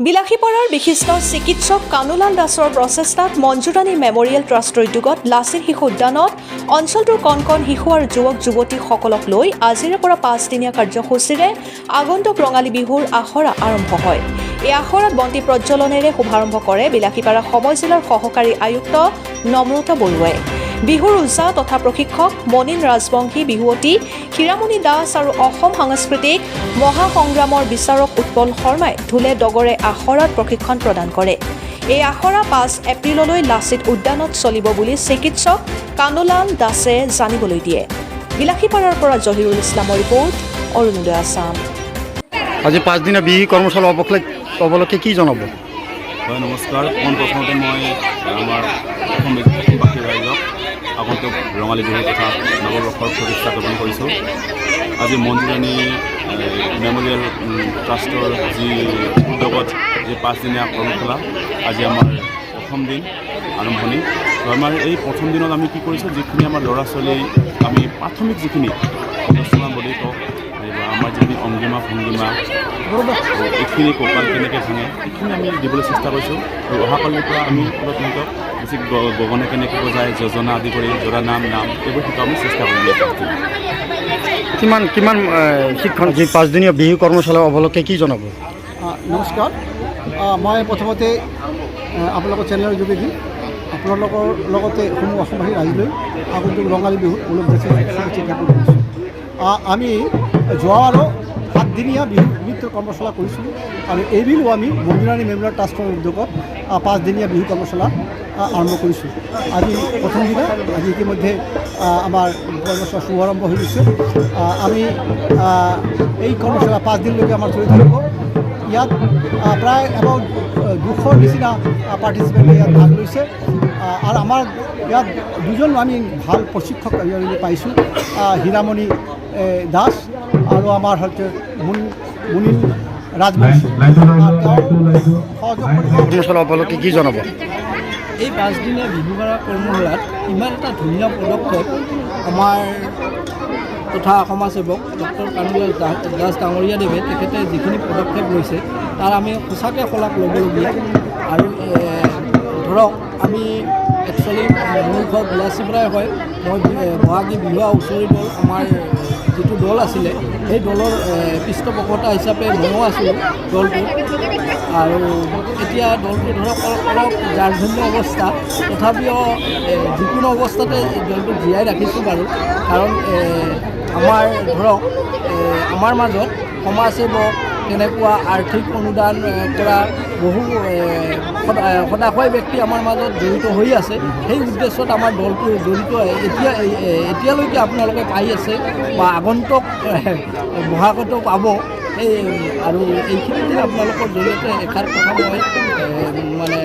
বিলাসীপাৰাৰ বিশিষ্ট চিকিৎসক কানুলাল দাসৰ প্ৰচেষ্টাত মঞ্জুৰাণী মেমৰিয়েল ট্ৰাষ্টৰ উদ্যোগত লাচিত শিশু উদ্যানত অঞ্চলটোৰ কণ কণ শিশু আৰু যুৱক যুৱতীসকলক লৈ আজিৰে পৰা 5দিনীয়া কাৰ্যসূচীৰে আগন্তুক ৰঙালী বিহুৰ আখৰা আৰম্ভ হয়। এই আখৰাত বন্তি প্ৰজ্বলনেৰে শুভাৰম্ভ কৰে বিলাসীপাৰা সময় জিলাৰ সহকাৰী আয়ুক্ত নম্ৰতা বৰুৱাই। বিহুৰ ওজা তথা প্ৰশিক্ষক মনিন ৰাজবংশী, বিহুৱতী হীৰামণি দাস আৰু অসম সাংস্কৃতিক মহাসংগ্ৰামৰ বিচাৰক উৎপল শৰ্মাই ঢোলে ডগৰে আখৰাত প্ৰশিক্ষণ প্ৰদান কৰে। এই আখৰা 5 এপ্ৰিললৈ লাচিত উদ্যানত চলিব বুলি চিকিৎসক কানুলাল দাসে জানিবলৈ দিয়ে। বিলাসীপাৰাৰ পৰা জহিৰুল ইছলামৰ ৰিপৰ্ট, অৰুণোদয় আছাম। আজি 5 দিনীয়া বিহু কৰ্মশালা উপলক্ষে কি জনাব? হয়, নমস্কাৰ। প্ৰথমতে মই আমাৰ অসমবাসী ৰাইজক আগন্তুক ৰঙালী বিহু তথা নৱবৰ্ষৰ শুভেচ্ছা জ্ঞাপন কৰিছোঁ। আজি মঞ্জুৰাণী মেমৰিয়েল ট্ৰাষ্টৰ যি উদ্যোগত যি 5দিনীয়া কৰ্মশালা, আজি আমাৰ প্ৰথম দিন আৰম্ভণি। আমাৰ এই প্ৰথম দিনত আমি কি কৰিছোঁ, যিখিনি আমাৰ ল'ৰা ছোৱালী আমি প্ৰাথমিক যিখিনি আলোচনা বুলি কওঁ, আমাৰ যিখিনি অংগীমা ভংগীমা এইখিনি কঁকাল কেনেকৈ ভাঙে এইখিনি আমি দিবলৈ চেষ্টা কৰিছোঁ। আৰু অহাকালিৰ পৰা আমি অলপ সিহঁতক বেছি গগনে কেনেকৈ বজায়, যোজনা আদি কৰি জোৰা নাম এইবোৰ শিকাব আমি চেষ্টা কৰিম। কিমান শিক্ষণ যি 5দিনীয়া বিহু কৰ্মশালা উপলক্ষে কি জনাব? নমস্কাৰ। মই প্ৰথমতে আপোনালোকৰ চেনেলৰ যোগেদি আপোনালোকৰ লগতে সমূহ অসমবাসী ৰাইজলৈ আগন্তুক ৰঙালী বিহুত উপলক্ষে জ্ঞাপন কৰিছোঁ। আমি যোৱা আৰু 7দিনীয়া বিহু নৃত্য কৰ্মশালা কৰিছিলোঁ আৰু এইবিলো আমি মঞ্জুৰাণী মেমৰিয়েল ট্ৰাষ্টৰ উদ্যোগত 5দিনীয়া বিহু কৰ্মশালা আৰম্ভ কৰিছোঁ। আজি প্ৰথম দিনা, আজি ইতিমধ্যে আমাৰ কৰ্মশালা শুভাৰম্ভ হৈ গৈছে। আমি এই কৰ্মশালা 5 দিনলৈকে আমাৰ চলি থাকিব। ইয়াত প্ৰায় এবাউট 200 নিচিনা পাৰ্টিচিপেণ্টে ইয়াত ভাগ লৈছে আৰু আমাৰ ইয়াত দুজন আমি ভাল প্ৰশিক্ষক পাইছোঁ, হীৰামণি দাস আৰু আমাৰ সৈতে মুনিন ৰাজবংশী। কৰ্মশালা উপলক্ষে কি জনাব? এই 5দিনীয়া বিহু কৰ্মশালাত ইমান এটা ধুনীয়া পদক্ষেপ আমাৰ তথা সমাজসেৱক ডক্টৰ কানুলাল দাস ডাঙৰীয়াদেৱে তেখেতে যিখিনি পদক্ষেপ লৈছে তাৰ আমি সঁচাকৈ শলাগ ল'বলগীয়া। আৰু ধৰক আমি একচুৱেলি মোৰ ঘৰ বিলাসীপাৰাই হয়। মই বহাগী বিহুৱা হুঁচৰি দল, আমাৰ যিটো দল আছিলে সেই দলৰ পৃষ্ঠপোষকতা হিচাপে ময়ো আছিলোঁ দলটো। আৰু এতিয়া দলটো ধৰক অলপ জাৰ্জন্য অৱস্থা, তথাপিও যিকোনো অৱস্থাতে দলটো জীয়াই ৰাখিছোঁ বাৰু। কাৰণ আমাৰ ধৰক আমাৰ মাজত সমাজসেৱক তেনেকুৱা আৰ্থিক অনুদান কৰা বহু সদাশয় ব্যক্তি আমাৰ মাজত জড়িত হৈ আছে। সেই উদ্দেশ্যত আমাৰ দলটো জড়িত এতিয়ালৈকে আপোনালোকে পাই আছে বা আগন্তুক বহাগতো পাব। আৰু এইখিনিতে আপোনালোকৰ জৰিয়তে এষাৰ কথা মই মানে